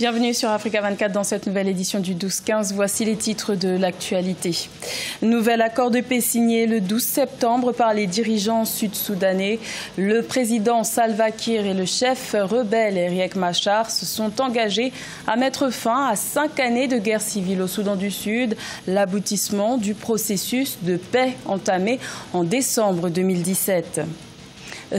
Bienvenue sur Africa 24 dans cette nouvelle édition du 12-15. Voici les titres de l'actualité. Nouvel accord de paix signé le 12 septembre par les dirigeants sud-soudanais. Le président Salva Kiir et le chef rebelle Riek Machar se sont engagés à mettre fin à 5 années de guerre civile au Soudan du Sud, l'aboutissement du processus de paix entamé en décembre 2017.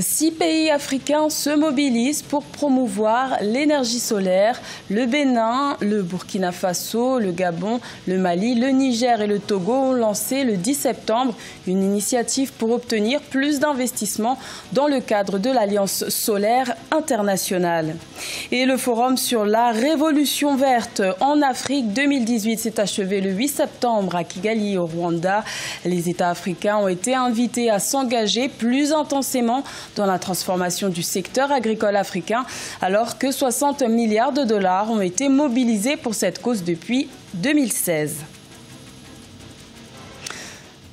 6 pays africains se mobilisent pour promouvoir l'énergie solaire. Le Bénin, le Burkina Faso, le Gabon, le Mali, le Niger et le Togo ont lancé le 10 septembre une initiative pour obtenir plus d'investissements dans le cadre de l'Alliance solaire internationale. Et le forum sur la révolution verte en Afrique 2018 s'est achevé le 8 septembre à Kigali au Rwanda. Les États africains ont été invités à s'engager plus intensément dans la transformation du secteur agricole africain, alors que 60 milliards de dollars ont été mobilisés pour cette cause depuis 2016.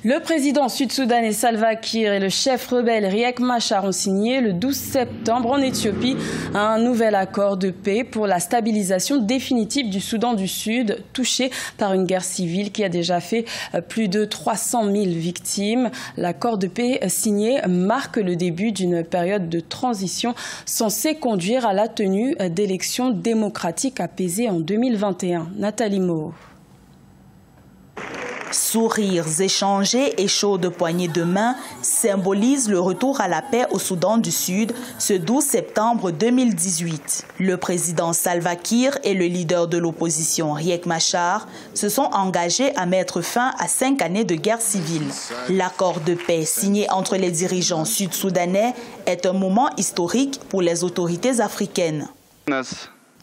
Le président sud-soudanais Salva Kiir et le chef rebelle Riek Machar ont signé le 12 septembre en Éthiopie un nouvel accord de paix pour la stabilisation définitive du Soudan du Sud, touché par une guerre civile qui a déjà fait plus de 300 000 victimes. L'accord de paix signé marque le début d'une période de transition censée conduire à la tenue d'élections démocratiques apaisées en 2021. Nathalie Moreau. Sourires échangés et chaudes poignées de main symbolisent le retour à la paix au Soudan du Sud ce 12 septembre 2018. Le président Salva Kiir et le leader de l'opposition Riek Machar se sont engagés à mettre fin à 5 années de guerre civile. L'accord de paix signé entre les dirigeants sud-soudanais est un moment historique pour les autorités africaines.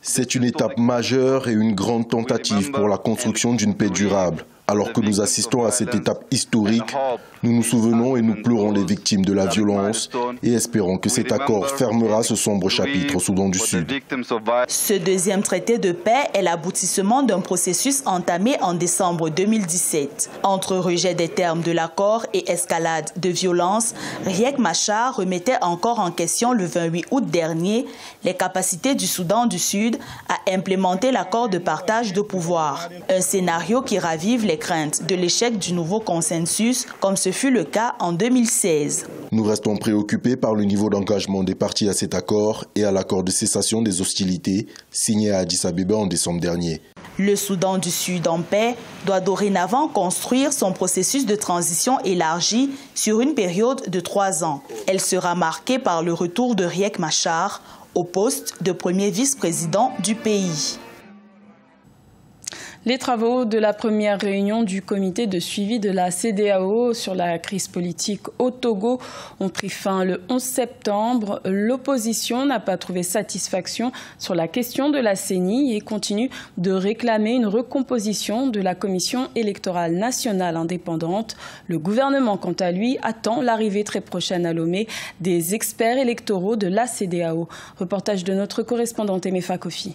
C'est une étape majeure et une grande tentative pour la construction d'une paix durable. Alors que nous assistons à cette étape historique, nous nous souvenons et nous pleurons les victimes de la violence et espérons que cet accord fermera ce sombre chapitre au Soudan du Sud. Ce deuxième traité de paix est l'aboutissement d'un processus entamé en décembre 2017. Entre rejet des termes de l'accord et escalade de violence, Riek Machar remettait encore en question le 28 août dernier les capacités du Soudan du Sud à implémenter l'accord de partage de pouvoir. Un scénario qui ravive les craintes de l'échec du nouveau consensus, comme ce fut le cas en 2016. Nous restons préoccupés par le niveau d'engagement des parties à cet accord et à l'accord de cessation des hostilités signé à Addis Abeba en décembre dernier. Le Soudan du Sud en paix doit dorénavant construire son processus de transition élargi sur une période de 3 ans. Elle sera marquée par le retour de Riek Machar au poste de premier vice-président du pays. Les travaux de la première réunion du comité de suivi de la CEDEAO sur la crise politique au Togo ont pris fin le 11 septembre. L'opposition n'a pas trouvé satisfaction sur la question de la CENI et continue de réclamer une recomposition de la Commission électorale nationale indépendante. Le gouvernement, quant à lui, attend l'arrivée très prochaine à Lomé des experts électoraux de la CEDEAO. Reportage de notre correspondante Emefa Kofi.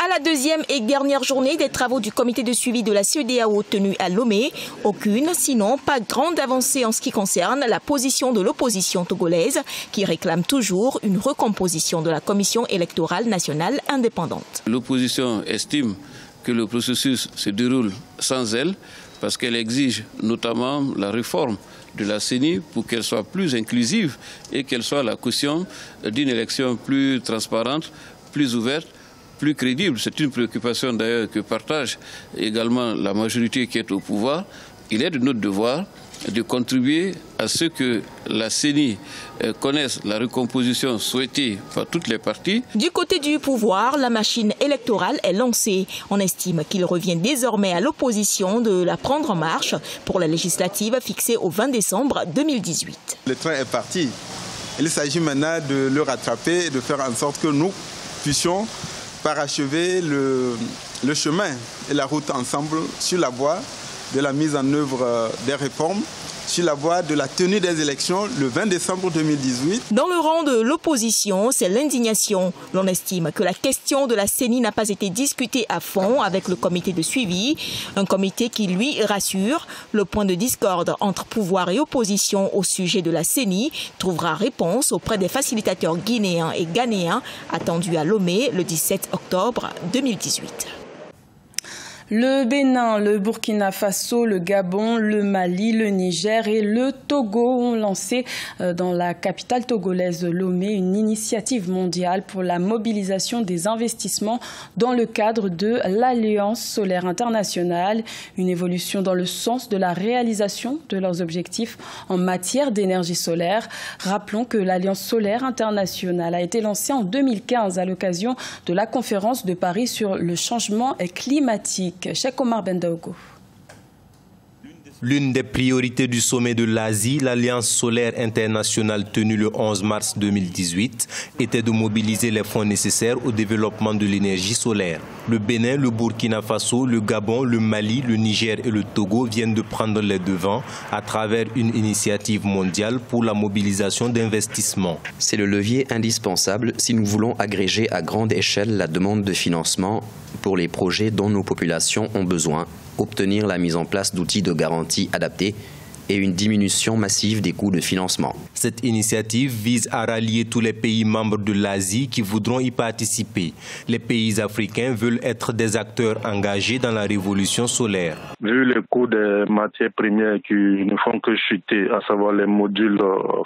À la deuxième et dernière journée des travaux du comité de suivi de la CEDEAO tenue à Lomé, aucune, sinon pas grande avancée en ce qui concerne la position de l'opposition togolaise qui réclame toujours une recomposition de la Commission électorale nationale indépendante. L'opposition estime que le processus se déroule sans elle parce qu'elle exige notamment la réforme de la CENI pour qu'elle soit plus inclusive et qu'elle soit la caution d'une élection plus transparente, plus ouverte, plus crédible. C'est une préoccupation d'ailleurs que partage également la majorité qui est au pouvoir. Il est de notre devoir de contribuer à ce que la CENI connaisse la recomposition souhaitée par toutes les parties. Du côté du pouvoir, la machine électorale est lancée. On estime qu'il revient désormais à l'opposition de la prendre en marche pour la législative fixée au 20 décembre 2018. Le train est parti. Il s'agit maintenant de le rattraper et de faire en sorte que nous puissions parachever le chemin et la route ensemble sur la voie de la mise en œuvre des réformes sur la voie de la tenue des élections le 20 décembre 2018. Dans le rang de l'opposition, c'est l'indignation. L'on estime que la question de la CENI n'a pas été discutée à fond avec le comité de suivi. Un comité qui, lui, rassure. Le point de discorde entre pouvoir et opposition au sujet de la CENI trouvera réponse auprès des facilitateurs guinéens et ghanéens attendus à Lomé le 17 octobre 2018. Le Bénin, le Burkina Faso, le Gabon, le Mali, le Niger et le Togo ont lancé dans la capitale togolaise Lomé une initiative mondiale pour la mobilisation des investissements dans le cadre de l'Alliance solaire internationale, une évolution dans le sens de la réalisation de leurs objectifs en matière d'énergie solaire. Rappelons que l'Alliance solaire internationale a été lancée en 2015 à l'occasion de la conférence de Paris sur le changement climatique. Cheikh Omar Bendaogo. L'une des priorités du sommet de l'Asie, l'Alliance solaire internationale tenue le 11 mars 2018, était de mobiliser les fonds nécessaires au développement de l'énergie solaire. Le Bénin, le Burkina Faso, le Gabon, le Mali, le Niger et le Togo viennent de prendre les devants à travers une initiative mondiale pour la mobilisation d'investissements. C'est le levier indispensable si nous voulons agréger à grande échelle la demande de financement pour les projets dont nos populations ont besoin, obtenir la mise en place d'outils de garantie adaptés et une diminution massive des coûts de financement. Cette initiative vise à rallier tous les pays membres de l'Asie qui voudront y participer. Les pays africains veulent être des acteurs engagés dans la révolution solaire. Vu le coût des matières premières qui ne font que chuter, à savoir les modules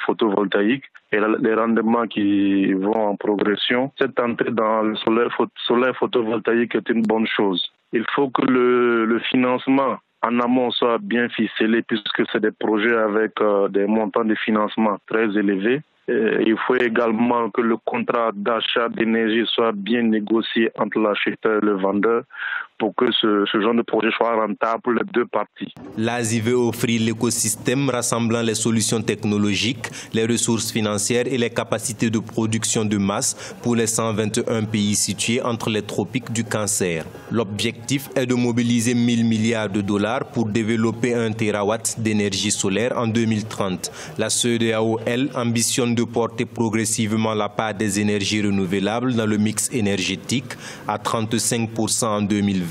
photovoltaïques et les rendements qui vont en progression, cette entrée dans le solaire photovoltaïque est une bonne chose. Il faut que le financement en amont soit bien ficelé puisque c'est des projets avec des montants de financement très élevés. Il faut également que le contrat d'achat d'énergie soit bien négocié entre l'acheteur et le vendeur pour que ce genre de projet soit rentable pour les deux parties. L'Asie veut offrir l'écosystème rassemblant les solutions technologiques, les ressources financières et les capacités de production de masse pour les 121 pays situés entre les tropiques du Cancer. L'objectif est de mobiliser 1 000 milliards de dollars pour développer 1 térawatt d'énergie solaire en 2030. La CEDEAO, elle, ambitionne de porter progressivement la part des énergies renouvelables dans le mix énergétique à 35% en 2020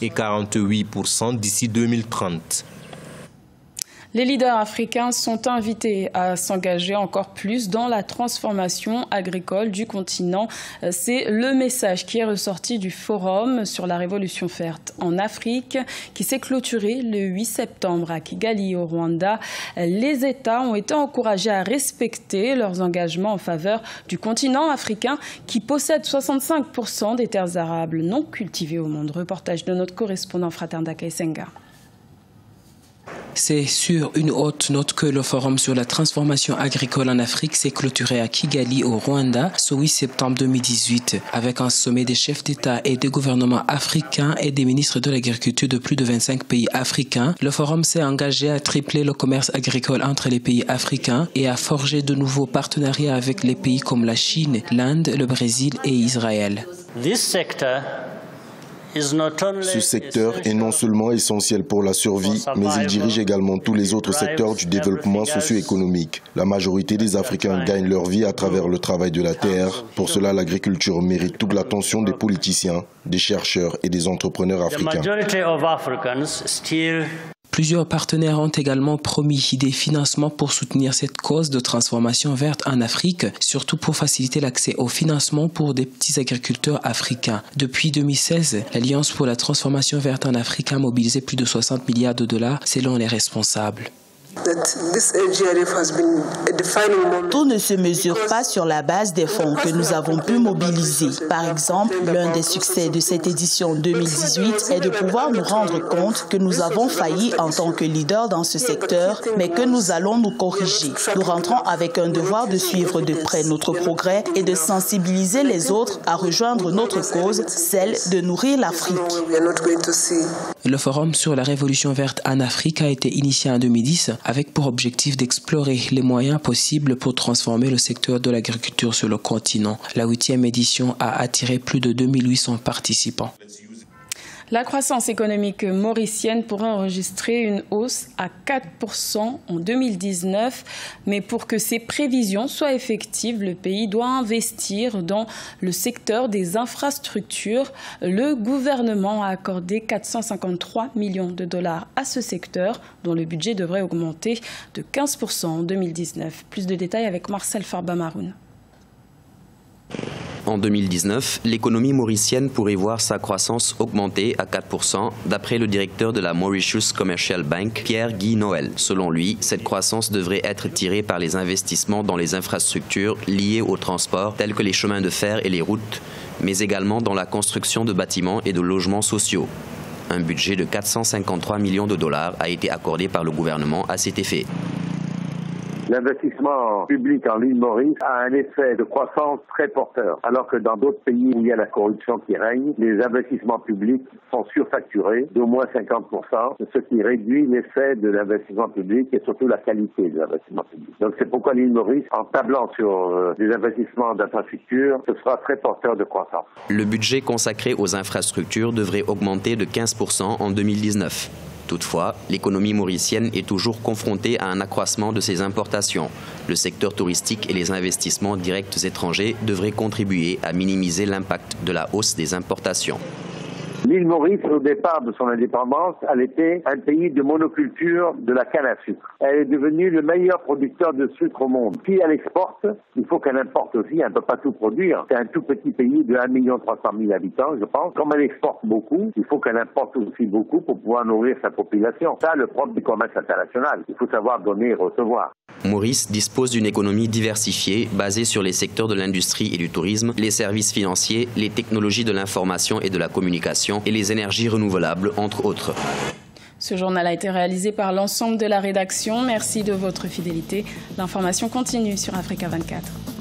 et 48% d'ici 2030. Les leaders africains sont invités à s'engager encore plus dans la transformation agricole du continent. C'est le message qui est ressorti du forum sur la révolution verte en Afrique qui s'est clôturé le 8 septembre à Kigali au Rwanda. Les États ont été encouragés à respecter leurs engagements en faveur du continent africain qui possède 65% des terres arables non cultivées au monde. Reportage de notre correspondant Fraternda Kaisenga. C'est sur une haute note que le forum sur la transformation agricole en Afrique s'est clôturé à Kigali au Rwanda ce 8 septembre 2018 avec un sommet des chefs d'État et de gouvernement africains et des ministres de l'agriculture de plus de 25 pays africains. Le forum s'est engagé à tripler le commerce agricole entre les pays africains et à forger de nouveaux partenariats avec les pays comme la Chine, l'Inde, le Brésil et Israël. Ce secteur est non seulement essentiel pour la survie, mais il dirige également tous les autres secteurs du développement socio-économique. La majorité des Africains gagnent leur vie à travers le travail de la terre. Pour cela, l'agriculture mérite toute l'attention des politiciens, des chercheurs et des entrepreneurs africains. Plusieurs partenaires ont également promis des financements pour soutenir cette cause de transformation verte en Afrique, surtout pour faciliter l'accès au financement pour des petits agriculteurs africains. Depuis 2016, l'Alliance pour la transformation verte en Afrique a mobilisé plus de 60 milliards de dollars selon les responsables. Tout ne se mesure pas sur la base des fonds que nous avons pu mobiliser. Par exemple, l'un des succès de cette édition 2018 est de pouvoir nous rendre compte que nous avons failli en tant que leader dans ce secteur, mais que nous allons nous corriger. Nous rentrons avec un devoir de suivre de près notre progrès et de sensibiliser les autres à rejoindre notre cause, celle de nourrir l'Afrique. Le forum sur la révolution verte en Afrique a été initié en 2010 avec pour objectif d'explorer les moyens possibles pour transformer le secteur de l'agriculture sur le continent. La 8e édition a attiré plus de 2800 participants. La croissance économique mauricienne pourrait enregistrer une hausse à 4% en 2019. Mais pour que ces prévisions soient effectives, le pays doit investir dans le secteur des infrastructures. Le gouvernement a accordé 453 millions de dollars à ce secteur, dont le budget devrait augmenter de 15% en 2019. Plus de détails avec Marcel Farba-Maroun. En 2019, l'économie mauricienne pourrait voir sa croissance augmenter à 4%, d'après le directeur de la Mauritius Commercial Bank, Pierre-Guy Noël. Selon lui, cette croissance devrait être tirée par les investissements dans les infrastructures liées au transport, tels que les chemins de fer et les routes, mais également dans la construction de bâtiments et de logements sociaux. Un budget de 453 millions de dollars a été accordé par le gouvernement à cet effet. L'investissement public en l'île Maurice a un effet de croissance très porteur, alors que dans d'autres pays où il y a la corruption qui règne, les investissements publics sont surfacturés d'au moins 50%, ce qui réduit l'effet de l'investissement public et surtout la qualité de l'investissement public. Donc c'est pourquoi l'île Maurice, en tablant sur des investissements d'infrastructures, ce sera très porteur de croissance. Le budget consacré aux infrastructures devrait augmenter de 15% en 2019. Toutefois, l'économie mauricienne est toujours confrontée à un accroissement de ses importations. Le secteur touristique et les investissements directs étrangers devraient contribuer à minimiser l'impact de la hausse des importations. L'île Maurice, au départ de son indépendance, elle était un pays de monoculture de la canne à sucre. Elle est devenue le meilleur producteur de sucre au monde. Si elle exporte, il faut qu'elle importe aussi. Elle ne peut pas tout produire. C'est un tout petit pays de 1 300 000 habitants, je pense. Comme elle exporte beaucoup, il faut qu'elle importe aussi beaucoup pour pouvoir nourrir sa population. Ça, le propre du commerce international. Il faut savoir donner et recevoir. Maurice dispose d'une économie diversifiée basée sur les secteurs de l'industrie et du tourisme, les services financiers, les technologies de l'information et de la communication et les énergies renouvelables, entre autres. Ce journal a été réalisé par l'ensemble de la rédaction. Merci de votre fidélité. L'information continue sur Africa 24.